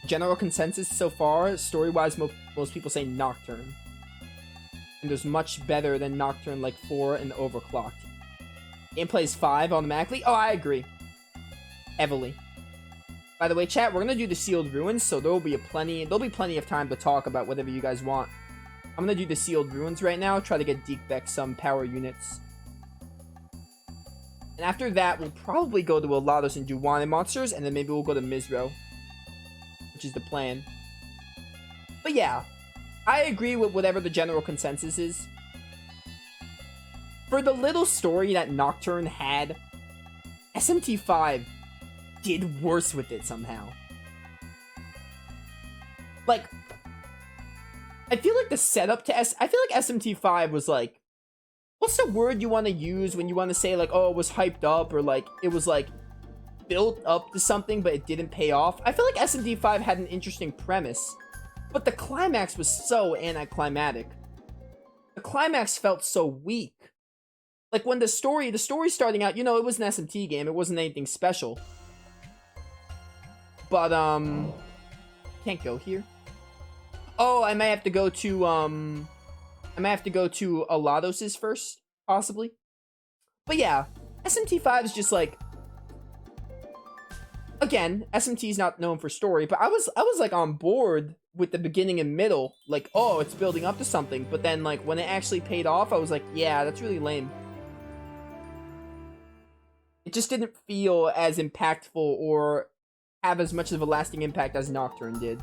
general consensus so far, story-wise, most people say Nocturne. And there's much better than Nocturne like 4 and Overclocked. Gameplay is 5 automatically. Oh, I agree. Heavily. By the way, chat, we're gonna do the Sealed Ruins, so there'll be plenty of time to talk about whatever you guys want. I'm gonna do the Sealed Ruins right now, try to get Deke back some power units. And after that, we'll probably go to Alatos and do Wanted Monsters, and then maybe we'll go to Mizro, which is the plan. But yeah, I agree with whatever the general consensus is. For the little story that Nocturne had, SMT5 did worse with it somehow. Like, I feel like the setup to I feel like SMT5 was like, what's the word you want to use when you want to say like, oh, it was hyped up, or like it was like built up to something but it didn't pay off? I feel like SMT5 had an interesting premise, but the climax was so anticlimactic. The climax felt so weak. Like when the story starting out, you know, it was an SMT game, it wasn't anything special. But can't go here. Oh, I might have to go to Alatos's first, possibly. But yeah, SMT5 is just like, again, SMT is not known for story, but I was like on board with the beginning and middle, like, oh, it's building up to something. But then like when it actually paid off, I was like, yeah, that's really lame. It just didn't feel as impactful or have as much of a lasting impact as Nocturne did.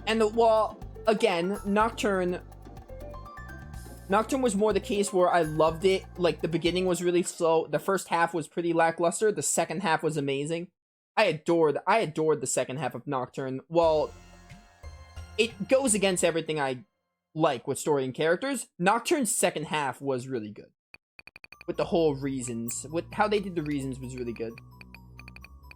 And well, again, Nocturne was more the case where I loved it. Like, the beginning was really slow. The first half was pretty lackluster. The second half was amazing. I adored the second half of Nocturne. Well, it goes against everything I like with story and characters. Nocturne's second half was really good. With the whole reasons. With how they did the reasons was really good.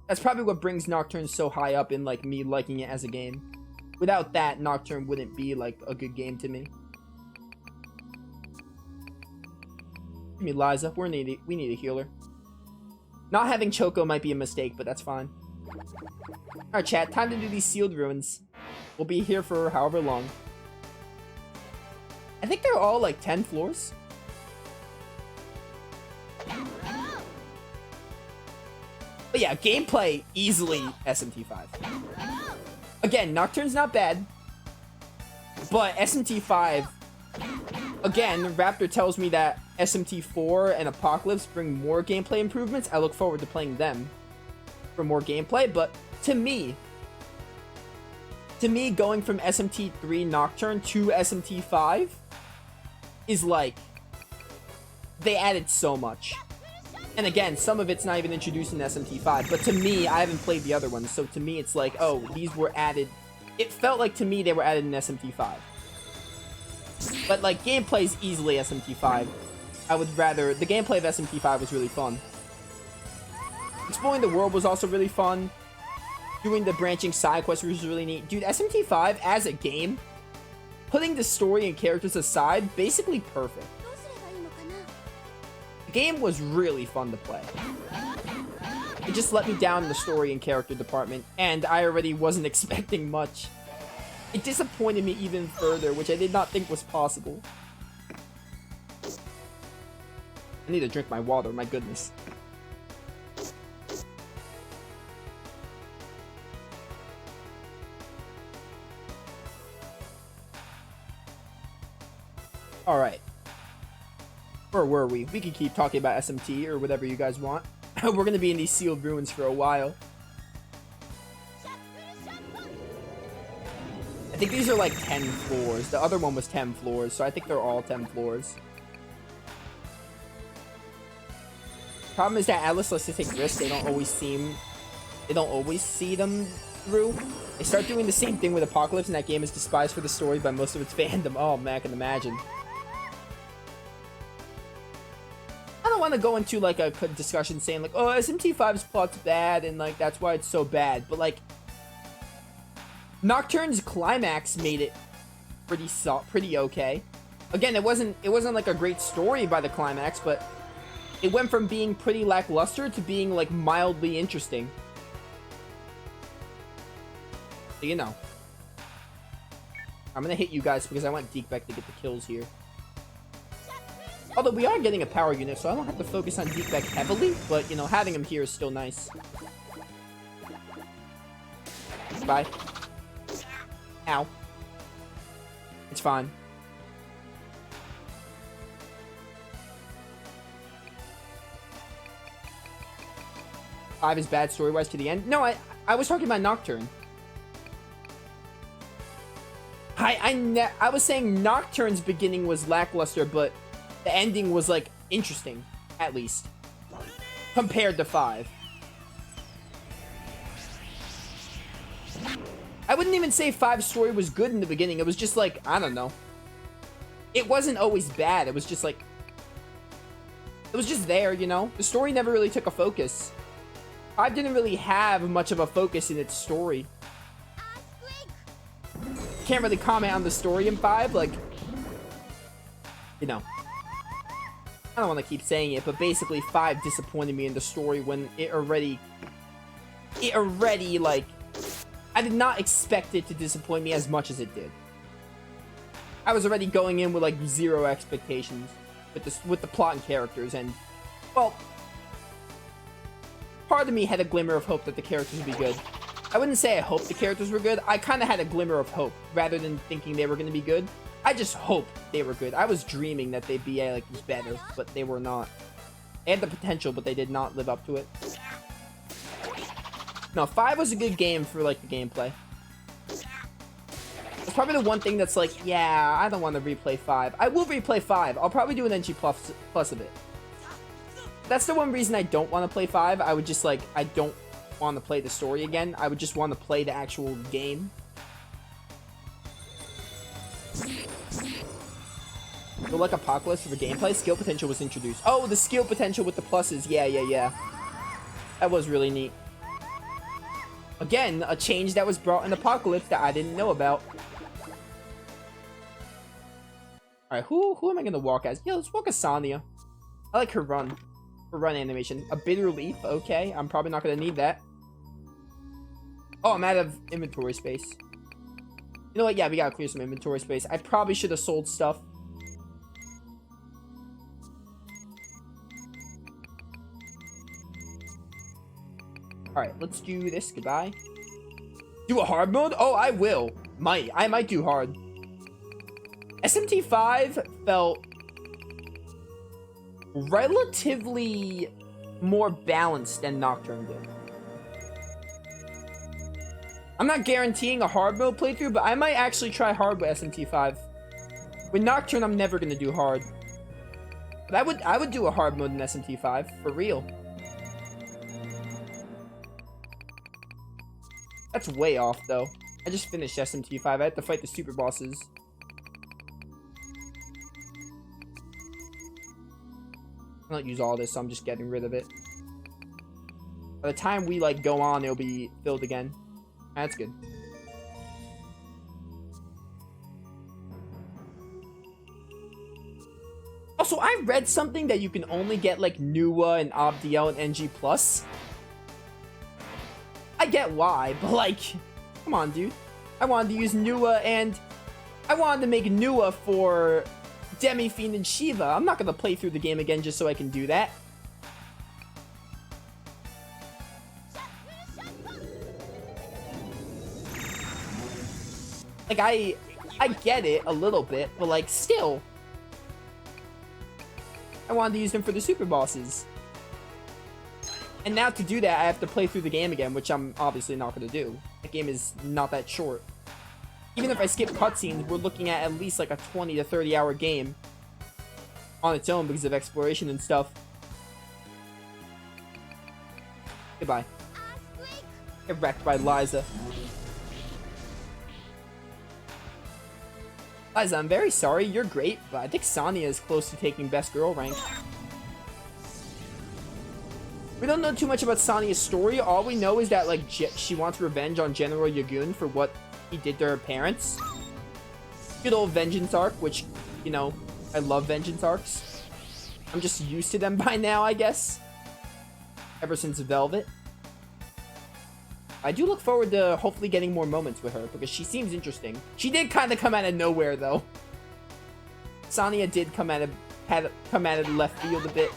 That's probably what brings Nocturne so high up in, like, me liking it as a game. Without that, Nocturne wouldn't be, like, a good game to me. Give me Liza. We need a healer. Not having Choco might be a mistake, but that's fine. Alright, chat. Time to do these Sealed Ruins. We'll be here for however long. I think they're all, like, 10 floors. But yeah, gameplay, easily SMT5. Again, Nocturne's not bad. But SMT5... Again, Raptor tells me that SMT4 and Apocalypse bring more gameplay improvements. I look forward to playing them for more gameplay. But to me, going from SMT3 Nocturne to SMT5 is like... They added so much. And again, some of it's not even introduced in SMT5, but to me, I haven't played the other ones, so to me it's like, oh, these were added. It felt like to me they were added in SMT5. But like, gameplay is easily SMT5. I would rather, the gameplay of SMT5 was really fun. Exploring the world was also really fun. Doing the branching side quests was really neat. Dude, SMT5 as a game, putting the story and characters aside, basically perfect. The game was really fun to play. It just let me down in the story and character department, and I already wasn't expecting much. It disappointed me even further, which I did not think was possible. I need to drink my water, my goodness. Alright. Where were we? We can keep talking about SMT or whatever you guys want. We're going to be in these Sealed Ruins for a while. I think these are like 10 floors. The other one was 10 floors, so I think they're all 10 floors. Problem is that Atlas lets to take risks. They don't always see them through. They start doing the same thing with Apocalypse, and that game is despised for the story by most of its fandom. Oh man, I can imagine. I don't want to go into like a discussion saying like, oh, SMT5's plot's bad and like that's why it's so bad, but like Nocturne's climax made it pretty okay. Again, it wasn't like a great story by the climax, but it went from being pretty lackluster to being like mildly interesting. So you know. I'm gonna hit you guys because I want Deekbeck to get the kills here. Although we are getting a power unit, so I don't have to focus on Deekbeck heavily, but, you know, having him here is still nice. Bye. Ow. It's fine. Five is bad story-wise to the end. No, I was talking about Nocturne. I was saying Nocturne's beginning was lackluster, but the ending was, like, interesting, at least. Compared to 5. I wouldn't even say 5's story was good in the beginning. It was just like, I don't know. It wasn't always bad. It was just like... It was just there, you know? The story never really took a focus. 5 didn't really have much of a focus in its story. Can't really comment on the story in 5, like... You know. I don't want to keep saying it, but basically 5 disappointed me in the story when it already, like... I did not expect it to disappoint me as much as it did. I was already going in with, like, 0 expectations with the plot and characters, and, well... Part of me had a glimmer of hope that the characters would be good. I wouldn't say I hoped the characters were good. I kind of had a glimmer of hope, rather than thinking they were going to be good. I just hoped they were good. I was dreaming that they'd be, like, better, but they were not. They had the potential, but they did not live up to it. No, 5 was a good game for, like, the gameplay. It's probably the one thing that's like, yeah, I don't want to replay 5. I will replay 5. I'll probably do an NG plus of it. That's the one reason I don't want to play 5. I would just, like, I don't want to play the story again. I would just want to play the actual game. So, like, Apocalypse for the gameplay, skill potential was introduced. Oh, the skill potential with the pluses. Yeah. That was really neat. Again, a change that was brought in Apocalypse that I didn't know about. Alright, who am I gonna walk as? Yeah, let's walk as Sonya. I like her run. Her run animation. A bitter leaf, okay. I'm probably not gonna need that. Oh, I'm out of inventory space. You know what? Yeah, we gotta clear some inventory space. I probably should have sold stuff. Alright, let's do this. Goodbye. Do a hard mode? Oh, I will. I might do hard. SMT5 felt relatively more balanced than Nocturne did. I'm not guaranteeing a hard mode playthrough, but I might actually try hard with SMT5. With Nocturne, I'm never gonna do hard. But I would do a hard mode in SMT5, for real. That's way off, though. I just finished SMT5. I had to fight the super bosses. I don't use all this, so I'm just getting rid of it. By the time we, like, go on, it'll be filled again. That's good. Also, I read something that you can only get, like, Nuwa and Abdiel and NG+. I get why, but, like, come on, dude. I wanted to use Nuwa, and I wanted to make Nuwa for Demi-Fiend and Shiva. I'm not gonna play through the game again just so I can do that. Like, I get it a little bit, but, like, still. I wanted to use them for the super bosses. And now to do that, I have to play through the game again, which I'm obviously not going to do. The game is not that short. Even if I skip cutscenes, we're looking at least like a 20 to 30 hour game on its own because of exploration and stuff. Goodbye. Get wrecked by Liza. Liza, I'm very sorry. You're great, but I think Sonya is close to taking best girl rank. We don't know too much about Sonya's story. All we know is that, like, she wants revenge on General Yagun for what he did to her parents. Good old vengeance arc, which, you know, I love vengeance arcs. I'm just used to them by now, I guess. Ever since Velvet. I do look forward to hopefully getting more moments with her because she seems interesting. She did kind of come out of nowhere though. Sonya did come out of left field a bit.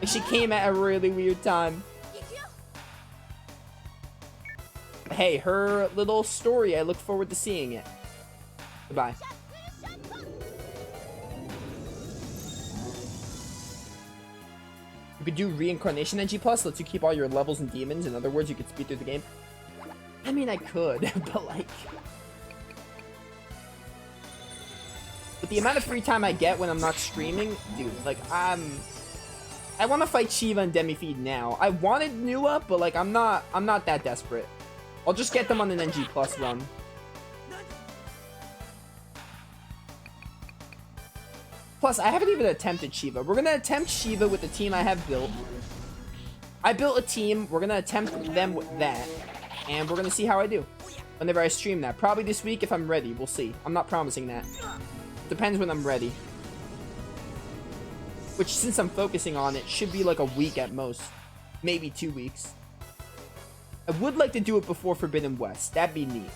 Like she came at a really weird time. Hey, her little story, I look forward to seeing it. Goodbye. You could do Reincarnation NG+, lets you keep all your levels and demons. In other words, you could speed through the game. I mean, I could, but like... With the amount of free time I get when I'm not streaming, dude, like, I want to fight Shiva and Demifeed now. I wanted Nua, but like, I'm not that desperate. I'll just get them on an NG+ run. Plus, I haven't even attempted Shiva. We're gonna attempt Shiva with the team I have built. I built a team. We're gonna attempt them with that. And we're gonna see how I do whenever I stream that. Probably this week if I'm ready. We'll see. I'm not promising that. Depends when I'm ready. Which, since I'm focusing on it, should be like a week at most. Maybe 2 weeks. I would like to do it before Forbidden West. That'd be neat.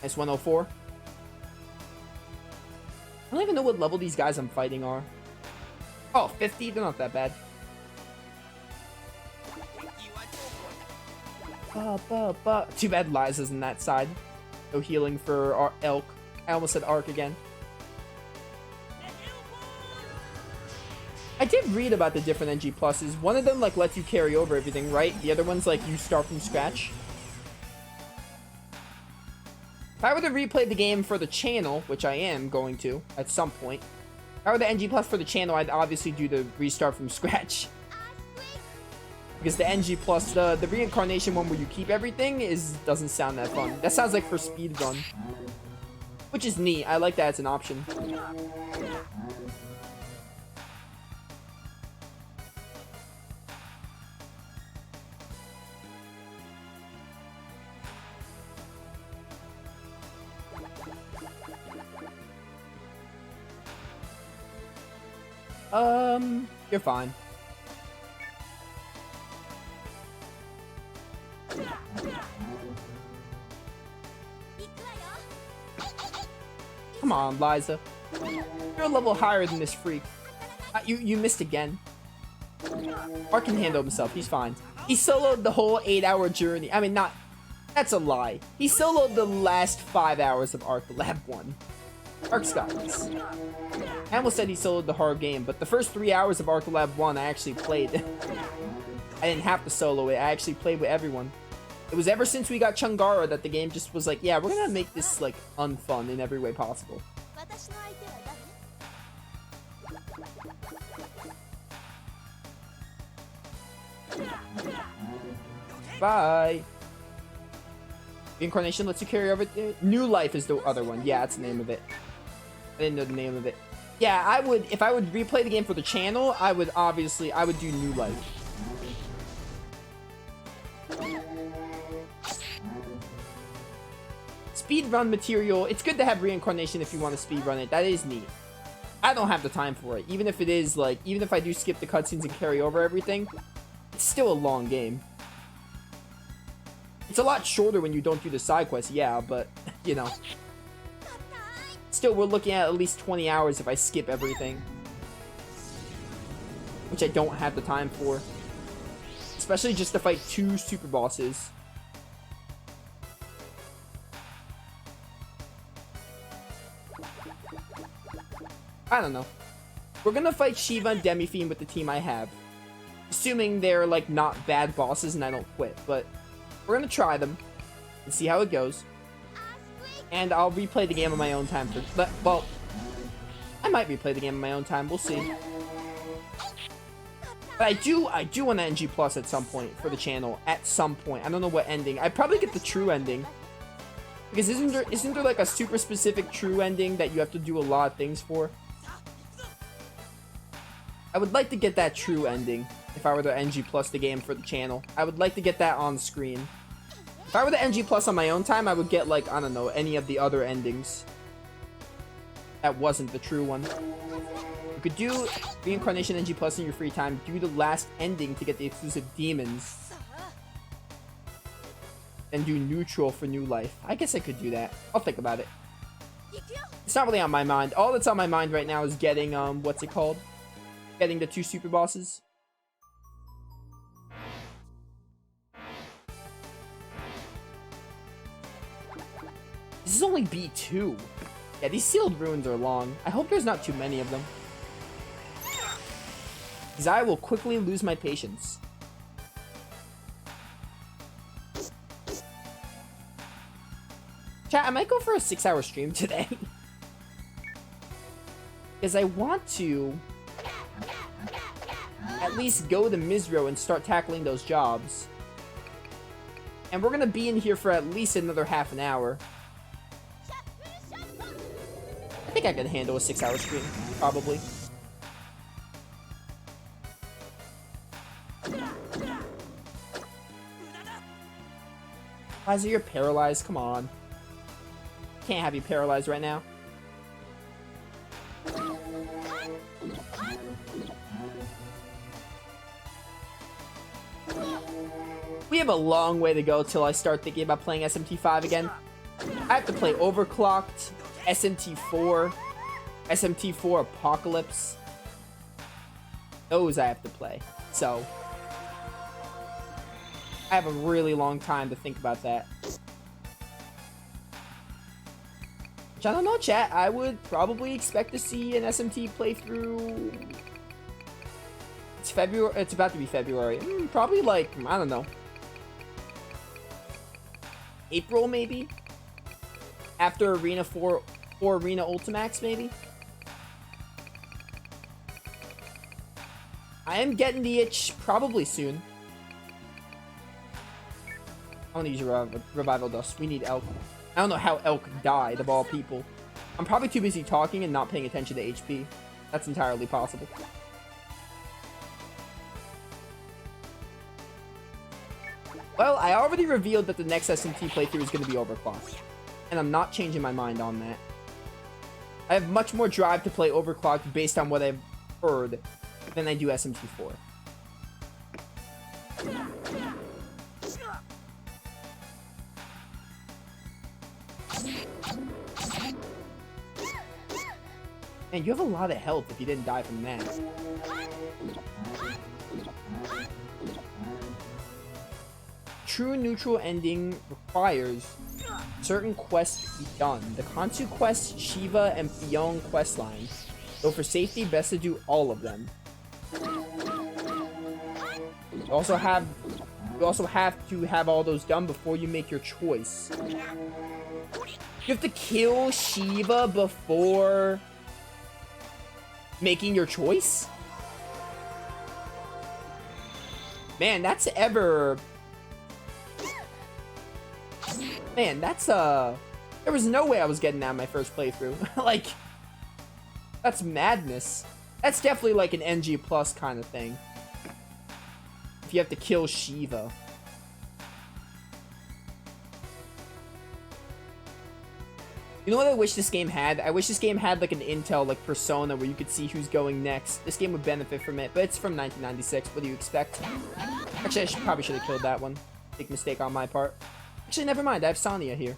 Nice 104. I don't even know what level these guys I'm fighting are. Oh, 50? They're not that bad. Too bad Liza's in that side. No healing for our Elk. I almost said Arc again. I did read about the different NG pluses. One of them like lets you carry over everything, right? The other one's like you start from scratch. If I were to replay the game for the channel, which I am going to at some point, if I were the NG plus for the channel, I'd obviously do the restart from scratch. Because the NG plus, the reincarnation one where you keep everything doesn't sound that fun. That sounds like for speedrun. Which is neat. I like that as an option. You're fine. Come on, Liza. You're a level higher than this freak. You missed again. Ark can handle himself. He's fine. He soloed the whole 8-hour journey. I mean, not... That's a lie. He soloed the last 5 hours of Ark Lab 1. Ark's got this. I almost said he soloed the hard game, but the first 3 hours of Ark Lab 1 I actually played. I didn't have to solo it. I actually played with everyone. It was ever since we got Chungara that the game just was like, yeah, we're gonna make this, like, unfun in every way possible. Bye! Reincarnation lets you carry over... New Life is the other one. Yeah, that's the name of it. I didn't know the name of it. Yeah, I would... If I would replay the game for the channel, I would do New Life. Speedrun material. It's good to have reincarnation if you want to speedrun it. That is neat. I don't have the time for it. Even if it is, like... Even if I do skip the cutscenes and carry over everything, it's still a long game. It's a lot shorter when you don't do the side quests, yeah, but, you know. Still, we're looking at least 20 hours if I skip everything. Which I don't have the time for. Especially just to fight 2 super bosses. I don't know. We're gonna fight Shiva and Demifiend with the team I have. Assuming they're, like, not bad bosses and I don't quit, but... We're gonna try them and see how it goes. And I'll replay the game on my own time well, I might replay the game on my own time, we'll see. But I do want an NG Plus at some point for the channel. At some point. I don't know what ending. I'd probably get the true ending. Because isn't there like a super specific true ending that you have to do a lot of things for? I would like to get that true ending. If I were to NG Plus the game for the channel, I would like to get that on screen. If I were to NG Plus on my own time, I would get, like, I don't know, any of the other endings. That wasn't the true one. You could do Reincarnation NG Plus in your free time. Do the last ending to get the exclusive demons. And do neutral for new life. I guess I could do that. I'll think about it. It's not really on my mind. All that's on my mind right now is getting, what's it called? Getting the 2 super bosses. This is only B2. Yeah, these sealed ruins are long. I hope there's not too many of them. Because I will quickly lose my patience. Chat, I might go for a 6-hour stream today. Because I want to at least go to Mizro and start tackling those jobs. And we're going to be in here for at least another half an hour. I think I can handle a 6-hour stream, probably. Liza, you're paralyzed. Come on. Can't have you paralyzed right now. We have a long way to go till I start thinking about playing SMT5 again. I have to play Overclocked, SMT4, SMT4 Apocalypse. Those I have to play. So, I have a really long time to think about that. Which I don't know, chat. I would probably expect to see an SMT playthrough. It's February. It's about to be February. Probably like, I don't know. April, maybe? After Arena 4 or Arena Ultimax, maybe? I am getting the itch probably soon. I want to use your revival dust. We need Elk. I don't know how Elk died, of all people. I'm probably too busy talking and not paying attention to HP. That's entirely possible. Well, I already revealed that the next SMT playthrough is going to be Overclocked. And I'm not changing my mind on that. I have much more drive to play Overclocked based on what I've heard than I do SMT4. Man, you have a lot of health if you didn't die from that. True neutral ending requires certain quests be done. The Kansu quest, Shiva, and Fion quest lines. Though for safety, best to do all of them. You also have to have all those done before you make your choice. You have to kill Shiva before making your choice? Man, that's ever... Man, that's, there was no way I was getting that in my first playthrough. Like, that's madness. That's definitely like an NG plus kind of thing. If you have to kill Shiva. You know what I wish this game had? I wish this game had like an intel, like Persona, where you could see who's going next. This game would benefit from it, but it's from 1996. What do you expect? Actually, probably should have killed that one. Big mistake on my part. Actually, never mind. I have Sonya here.